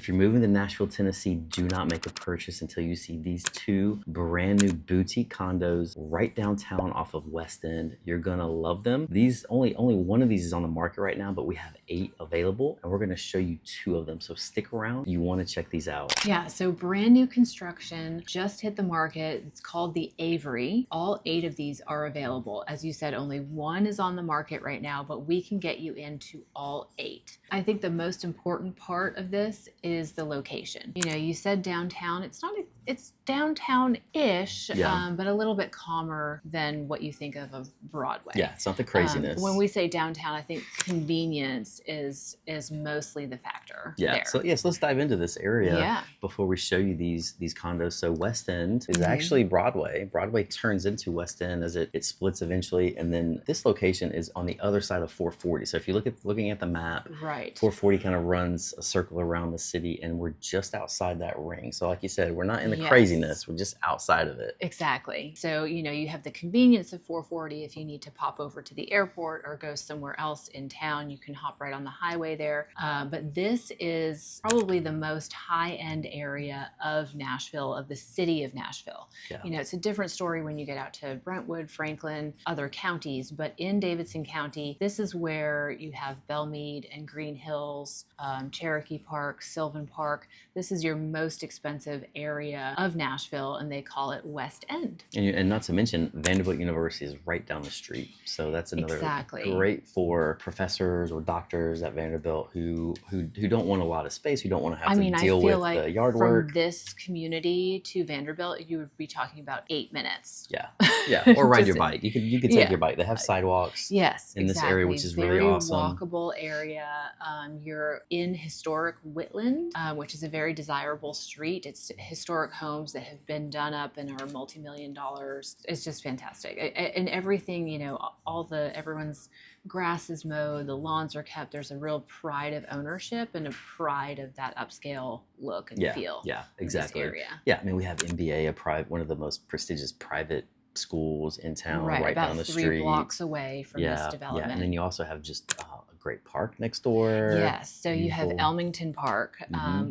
If you're moving to Nashville, Tennessee, do not make a purchase until you see these 2 brand new boutique condos right downtown off of West End. You're gonna love them. These only one of these is on the market right now, but we have 8 available, and we're gonna show you 2 of them. So stick around. You want to check these out. Yeah, so brand new construction just hit the market. It's called the Avery. All 8 of these are available. As you said, only 1 is on the market right now, but we can get you into all 8. I think the most important part of this is the location. You know, you said downtown. It's downtown-ish, but a little bit calmer than what you think of Broadway. Yeah, it's not the craziness. When we say downtown, I think convenience is mostly the factor. Yeah. There. So let's dive into this area before we show you these condos. So West End is actually Broadway. Broadway turns into West End as it splits eventually, and then this location is on the other side of 440. So if you looking at the map, right, 440 kind of runs a circle around the city, and we're just outside that ring. So like you said, we're not in the craziness, we're just outside of it. Exactly. So, you know, you have the convenience of 440. If you need to pop over to the airport or go somewhere else in town, you can hop right on the highway there. But this is probably the most high-end area of Nashville, of the city of Nashville. Yeah. You know, it's a different story when you get out to Brentwood, Franklin, other counties, but in Davidson County, this is where you have Belmead and Green Hills, Cherokee Park, Sylvan Park. This is your most expensive area of Nashville, and they call it West End. And not to mention, Vanderbilt University is right down the street. So that's another great for professors or doctors at Vanderbilt who don't want a lot of space, who don't want to have to deal with the yard work. From this community to Vanderbilt, you would be talking about 8 minutes. Yeah, yeah. Or ride your bike. You could take your bike. They have sidewalks. In this area, which is really awesome. Very walkable area. You're in historic Whitland, which is a very desirable street. It's historic homes that have been done up and are multi-million dollars. It's just fantastic. And everything, you know, everyone's grass is mowed, the lawns are kept. There's a real pride of ownership and a pride of that upscale look and feel. Yeah, exactly. In this area. Yeah, I mean, we have MBA, one of the most prestigious private schools in town, right down the street. About 3 blocks away from this development. Yeah, and then you also have just a great park next door. Yes, so you have Elmington Park,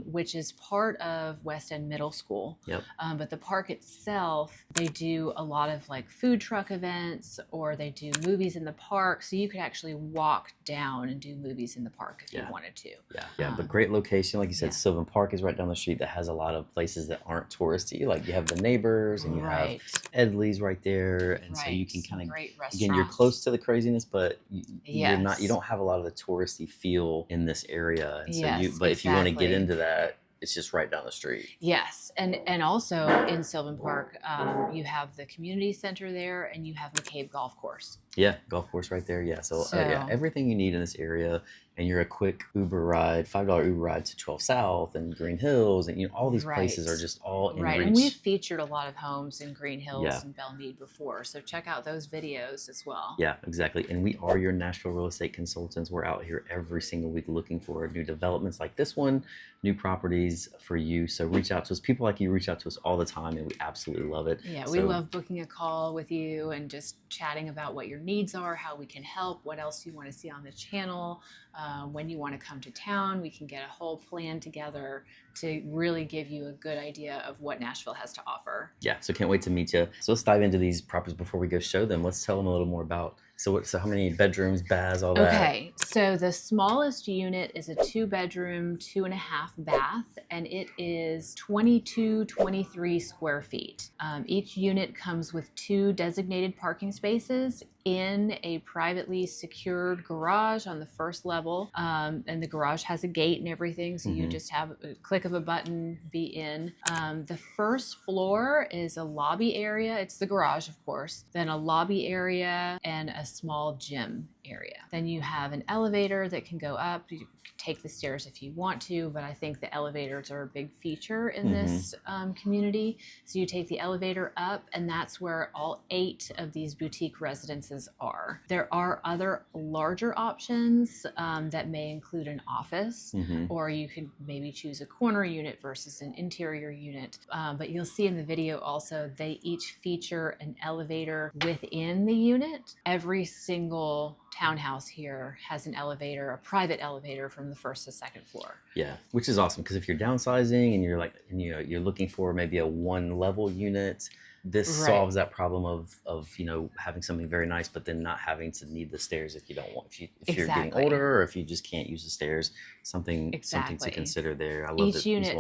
which is part of West End Middle School. Yep. But the park itself, they do a lot of like food truck events, or they do movies in the park. So you could actually walk down and do movies in the park if you wanted to. Yeah, but great location. Like you said, Sylvan Park is right down the street that has a lot of places that aren't touristy. Like you have the Neighbors, and you have Edley's right there. And so you can kind of, again, you're close to the craziness, but you don't have a lot of the touristy feel in this area. And so but if you want to get into that, it's just right down the street. Yes, and also in Sylvan Park, you have the community center there, and you have McCabe Golf Course. Yeah, golf course right there. Yeah, so everything you need in this area, and you're a quick Uber ride, $5 Uber ride to 12 South and Green Hills, and all these places are just all in reach. And we've featured a lot of homes in Green Hills and Belmead before, so check out those videos as well. Yeah, exactly. And we are your Nashville real estate consultants. We're out here every single week looking for new developments like this one, new properties for you. So reach out to us. People like you reach out to us all the time, and we absolutely love it. Yeah, we love booking a call with you and just chatting about what your needs are, how we can help, what else you want to see on the channel, when you want to come to town. We can get a whole plan together to really give you a good idea of what Nashville has to offer. Yeah, so can't wait to meet you. So let's dive into these properties before we go show them. Let's tell them a little more about, so how many bedrooms, baths, all that? Okay, so the smallest unit is a 2-bedroom, 2.5 bath, and it is 23 square feet. Each unit comes with 2 designated parking spaces in a privately secured garage on the first level, and the garage has a gate and everything, so you just have a click of a button, be in. The first floor is a lobby area. It's the garage, of course, then a lobby area and a small gym area. Then you have an elevator that can go up. You can take the stairs if you want to, but I think the elevators are a big feature in this community. So you take the elevator up, and that's where all 8 of these boutique residences spaces are. There are other larger options that may include an office, or you could maybe choose a corner unit versus an interior unit. But you'll see in the video also, they each feature an elevator within the unit. Every single townhouse here has an elevator, a private elevator from the first to second floor. Yeah, which is awesome, because if you're downsizing and you're like, and you're looking for maybe a one level unit, this solves that problem of having something very nice, but then not having to need the stairs if you don't want, if you're getting older, or if you just can't use the stairs. Something to consider there. I love each unit.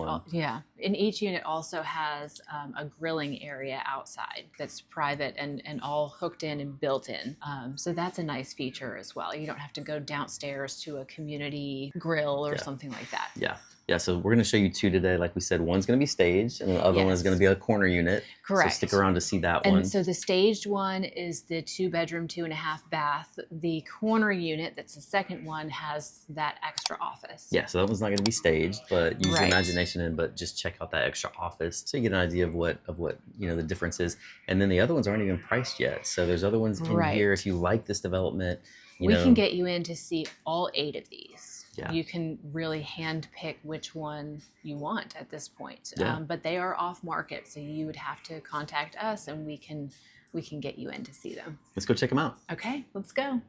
And each unit also has a grilling area outside that's private and all hooked in and built in. So that's a nice feature as well. You don't have to go downstairs to a community grill or something like that. Yeah, so we're going to show you two today. Like we said, one's going to be staged, and the other one is going to be a corner unit. Correct. So stick around to see that one. And so the staged one is the 2-bedroom, 2.5 bath. The corner unit, that's the second one, has that extra office. Yeah, so that one's not going to be staged, but use your imagination but just check out that extra office so you get an idea of what the difference is. And then the other ones aren't even priced yet. So there's other ones in here. If you like this development, we can get you in to see all 8 of these. Yeah. You can really hand pick which one you want at this point. Yeah. But they are off market, so you would have to contact us and we can get you in to see them. Let's go check them out. Okay, let's go.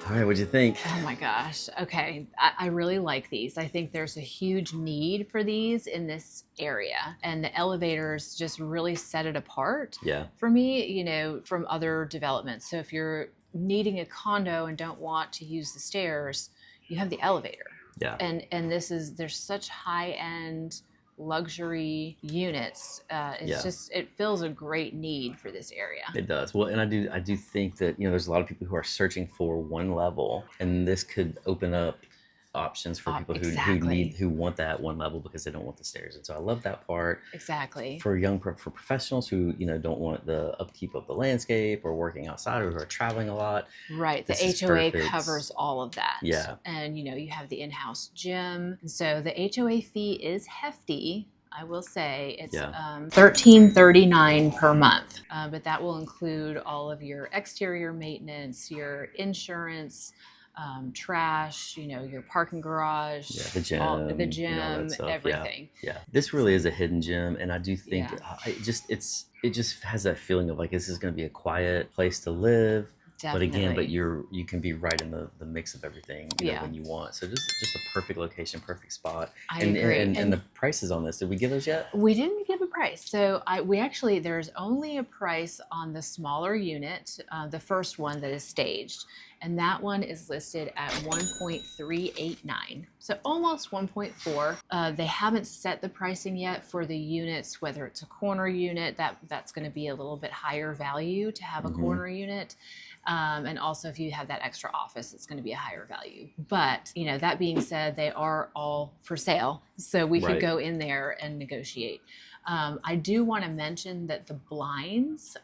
All right, what'd you think? Oh my gosh. Okay. I really like these. I think there's a huge need for these in this area, and the elevators just really set it apart for me, you know, from other developments. So if you're needing a condo and don't want to use the stairs, you have the elevator. Yeah. And there's such high-end luxury units. It's just, it fills a great need for this area. It does. Well, and I do think that, you know, there's a lot of people who are searching for one level, and this could open up options for people who want that one level because they don't want the stairs. And so I love that part. Exactly. For for professionals who, you know, don't want the upkeep of the landscape or working outside or who are traveling a lot. Right. The HOA covers all of that. Yeah. And, you know, you have the in-house gym. And so the HOA fee is hefty. I will say it's $13.39 per month, but that will include all of your exterior maintenance, your insurance, trash, you know, your parking garage, the gym, everything. Yeah. This really is a hidden gem, and I do think it just has that feeling of like this is going to be a quiet place to live. Definitely. But again, you can be right in the mix of everything you know, when you want. So just a perfect location, perfect spot. I agree. And the prices on this, did we give those yet? We didn't give a price. So there's only a price on the smaller unit, the first one that is staged. And that one is listed at $1.389. So almost 1.4. They haven't set the pricing yet for the units, whether it's a corner unit, that's going to be a little bit higher value to have a corner unit. And also if you have that extra office, it's going to be a higher value. But, you know, that being said, they are all for sale. So we could go in there and negotiate. I do want to mention that the blinds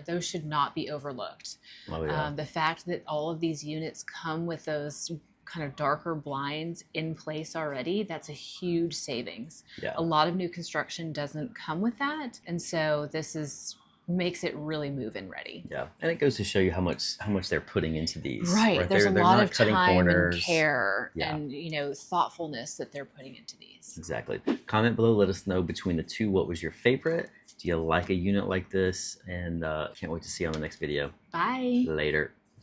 those should not be overlooked. Oh, yeah. The fact that all of these units come with those kind of darker blinds in place already, that's a huge savings. Yeah. A lot of new construction doesn't come with that. And so this makes it really move-in ready. Yeah, and it goes to show you how much they're putting into these. Right, there's a lot of time and care and, you know, thoughtfulness that they're putting into these. Exactly. Comment below, let us know between the two, what was your favorite? Do you like a unit like this? And can't wait to see you on the next video. Bye. Later.